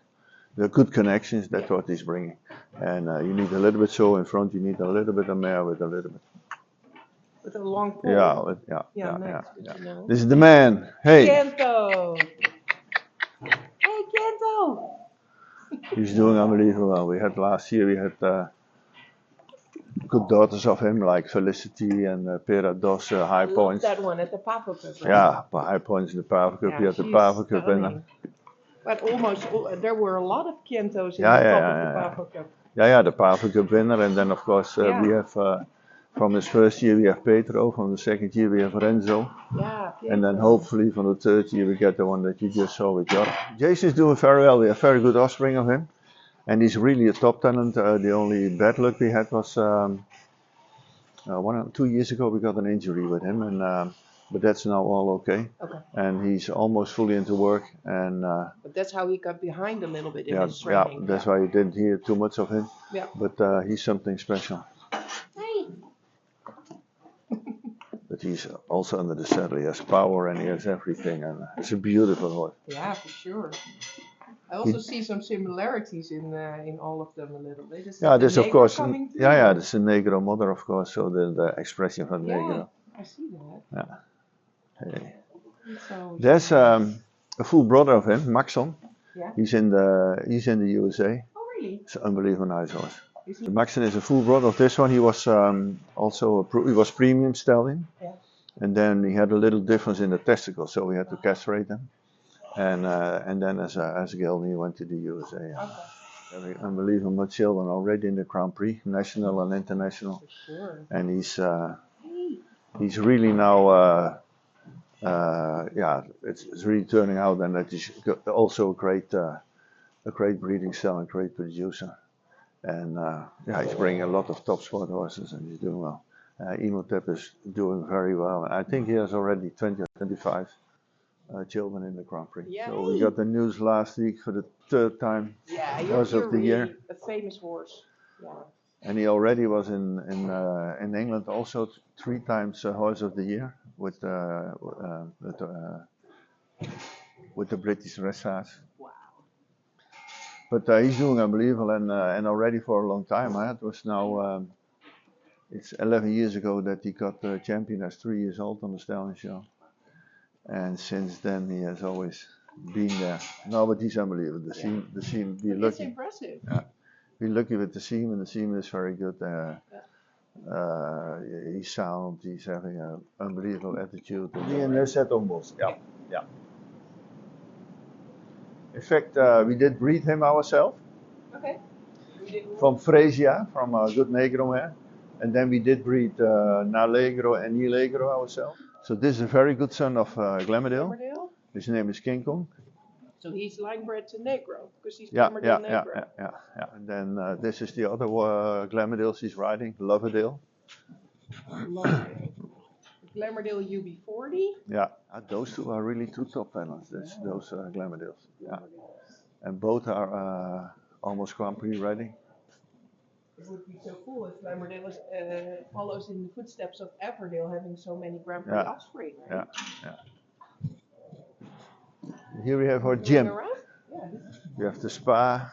the good connections. That's what he's bringing. And you need a little bit so in front. You need a little bit of mare with a little bit. With a long pole. Yeah. Max, good to know. This is the man. Hey, Kento! Hey, Kento! he's doing unbelievable well. We had last year. We had good daughters of him, like Felicity and Pera Dos, High I love Points. that one at the Pavo Cup, right? Yeah, High Points in the Pavo Cup. Yeah, We had the she's Pavo Cup winner. stunning. But there were a lot of Kentos in Yeah, the yeah, top of yeah, the yeah. Pavo Cup. Yeah, the Pavo Cup winner, and then of course we have from his first year we have Petro, from the second year we have Renzo, Yeah, and then Pietro. hopefully from the third year we get the one that you just saw with Jar. Jason's doing very well. We have very good offspring of him, and he's really a top talent. The only bad luck we had was 2 years ago we got an injury with him, and but that's now all okay. Okay. And he's almost fully into work, and But that's how he got behind a little bit in yeah, his yeah, training. that's why you didn't hear too much of him. Yeah. But he's something special. Hey. But he's also under the saddle. He has power and he has everything, and it's a beautiful horse. Yeah, for sure. I also see some similarities in all of them a little bit. Is Yeah, the this of Negro course. coming through? Yeah, that's a Negro mother, of course. So the expression from Yeah, Negro. I see that. Yeah. Hey. So, There's a full brother of him, Maxon. Yeah. He's in the USA. Oh, really? It's an unbelievable nice horse. Is he? Maxon is a full brother of this one. He was also he was premium stallion, Yeah. and then he had a little difference in the testicles, so we had to castrate them. And then as a gelding he went to the USA. Okay. Very unbelievable children already in the Grand Prix, national and international. For sure. And he's he's really now, yeah, it's really turning out, and that he's also a great breeding cell and great producer. And yeah, he's bringing a lot of top sport horses, and he's doing well. Imhotep is doing very well. I think he has already 20 or 25 children in the Grand Prix. Yeah. So we got the news last week for the third time. Yeah, Horse you're of the really year. a famous horse. Yeah. And he already was in England also 3 times Horse of the Year with the British dressage. Wow. But he's doing unbelievable, and already for a long time. It was now it's 11 years ago that he got champion as 3 years old on the Stallion Show, and since then he has always been there. No, but he's unbelievable. The seam. Be It's lucky. impressive. Yeah. Be lucky with the seam, and the seam is very good. He's sound. He's having an unbelievable attitude. And set on Bos. Yeah, yeah. In fact, we did breed him ourselves. Okay. From Fresia, from Good Negro mare. And then we did breed Nalegro and Nilegro ourselves. So this is a very good son of Glamourdale. His name is King Kong. So he's line bred to Negro, because he's Yeah. Negro. And then this is the other Glamourdale she's riding, Loverdale. Glamourdale UB40. Yeah, those two are really 2 top talents, those Glamourdales. Yeah. And both are almost Grand Prix ready. It would be so cool if Glamourdale follows in the footsteps of Everdale, having so many Grand Prix offspring. Right? Yeah. Here we have our gym. Yeah, We have the spa.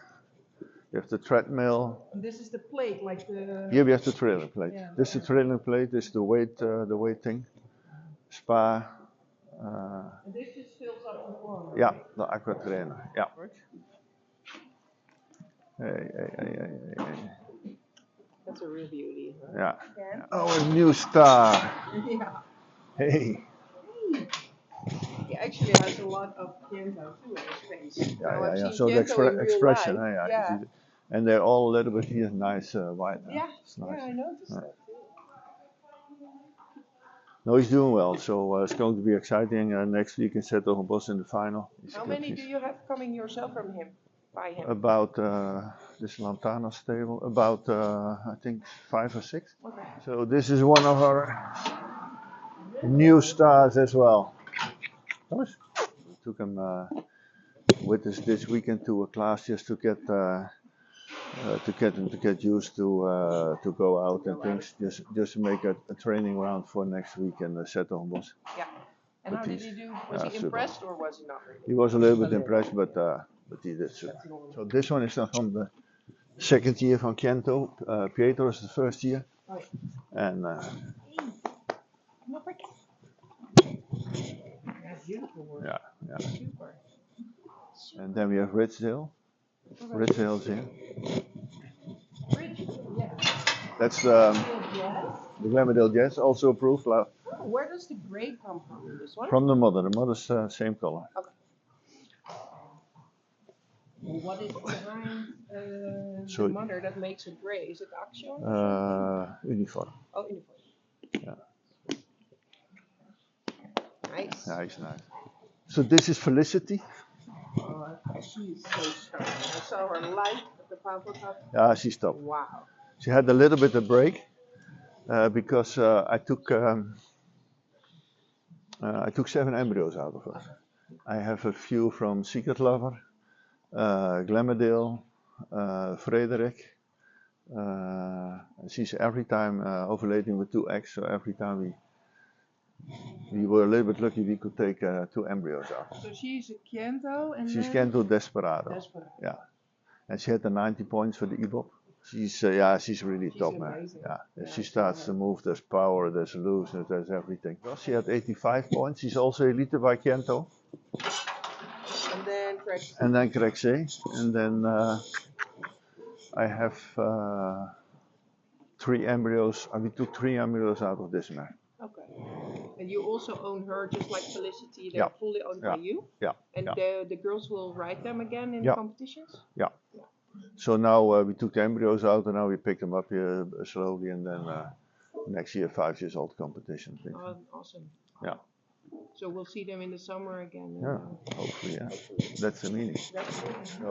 We have the treadmill. and this is the plate, like the. Here we have the trailing plate. Yeah. This is the trailing plate. This is the weight thing. Spa. And this just fills up with water. Yeah, the aqua trainer. Yeah. Hey. That's a real beauty. Huh? Yeah. Our new star. Yeah. Hey. He actually has a lot of Kiento too in his face. Yeah. So the expression. Yeah. And they're all a little bit here, nice white. Yeah. It's nice. Yeah, I noticed that too. No, he's doing well. So it's going to be exciting next week in Zetogenbos in the final. How many do you have coming yourself from him? By him? About this Lantana stable, about I think 5 or 6. Okay. So this is one of our new stars as well. Thomas? We took him with us this weekend to a class just to get him to get used to go out and things, just to make a training round for next week in the Zetogenbos. Yeah. And how did he do? Was he impressed or was he not really? He was a little bit impressed, but he did so. So this one is from the second year from Kiento. Pietro is the first year. Oh, And that's beautiful work. yeah. Super. And then we have Ridgedale. Ridgedale's here. Yeah. That's the Glamourdale Jazz, also approved. Where does the gray come from in this one? From the mother. The mother's same color. Okay. What is behind the mother that makes it gray? Is it action? Uniform. Oh, uniform. Yeah. Nice. Nice. So this is Felicity. Oh, she's so stunning. I saw her live at the Pampa Cup. Yeah, she's top. Wow. She had a little bit of break because I took 7 embryos out of her. I have a few from Secret Lover, Glamourdale, Frederick. She's every time ovulating with 2 eggs, so every time we were a little bit lucky we could take 2 embryos out. So she's a Kiento and She's Kiento Desperado. Yeah. And she had the 90 points for the EBOP. She's really top, man. Yeah. If she starts to move, there's power, there's looseness, there's everything. Well, she had 85 points. She's also elite by Kiento. And then Craig C. And then I have 3 embryos. We took 3 embryos out of this mare. Okay. And you also own her just like Felicity. They're fully owned by you? Yeah. And the girls will ride them again in competitions? Yeah. So now we took the embryos out and now we pick them up here slowly and then next year 5 years old competition. I think. Oh, awesome. Yeah. So we'll see them in the summer again. Yeah, hopefully, yeah. That's the meaning. That's it. So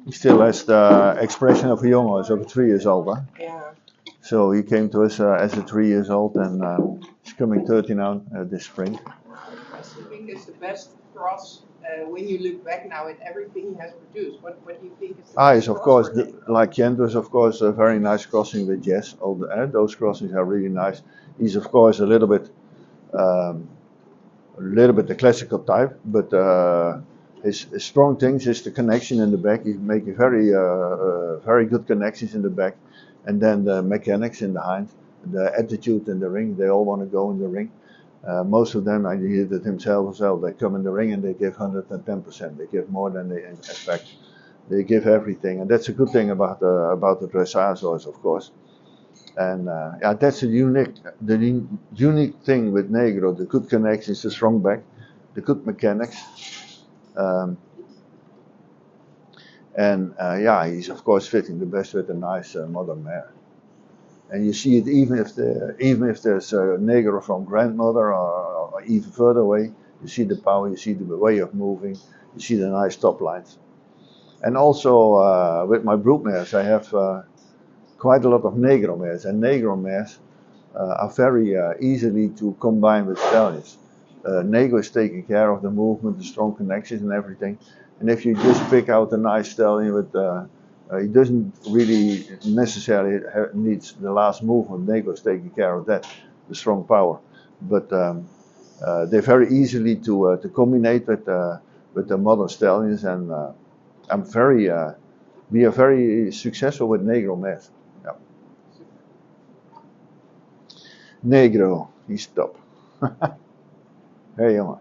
he still has the expression of a young one, he's over 3 years old, huh? Yeah. So he came to us as a 3 years old, and he's coming 30 now this spring. I still think it's the best cross when you look back now at everything he has produced. What do you think is the best Is of cross course, for him? like Kent was of course a very nice crossing with Jess. All those crossings are really nice. He's of course a little bit the classical type, but his strong things is the connection in the back. He's making very good connections in the back, and then the mechanics in the hind, the attitude in the ring. They all want to go in the ring. Most of them, I did it himself as well. They come in the ring and they give 110%. They give more than they expect. They give everything, and that's a good thing about the dressage horse, of course. And that's the unique thing with Negro: the good connections, the strong back, the good mechanics, and he's of course fitting the best with a nice modern mare. And you see it even if there's a Negro from grandmother or even further away. You see the power, you see the way of moving, you see the nice top lines. And also with my brood mares, I have quite a lot of Negro mares, and Negro mares are very easily to combine with stallions. Negro is taking care of the movement, the strong connections and everything. And if you just pick out a nice stallion with, he doesn't really necessarily needs the last movement. Negro is taking care of that, the strong power. But they're very easily to combine with the modern stallions, and we are very successful with Negro mares. Yeah. Negro, he's top. Hey jongen.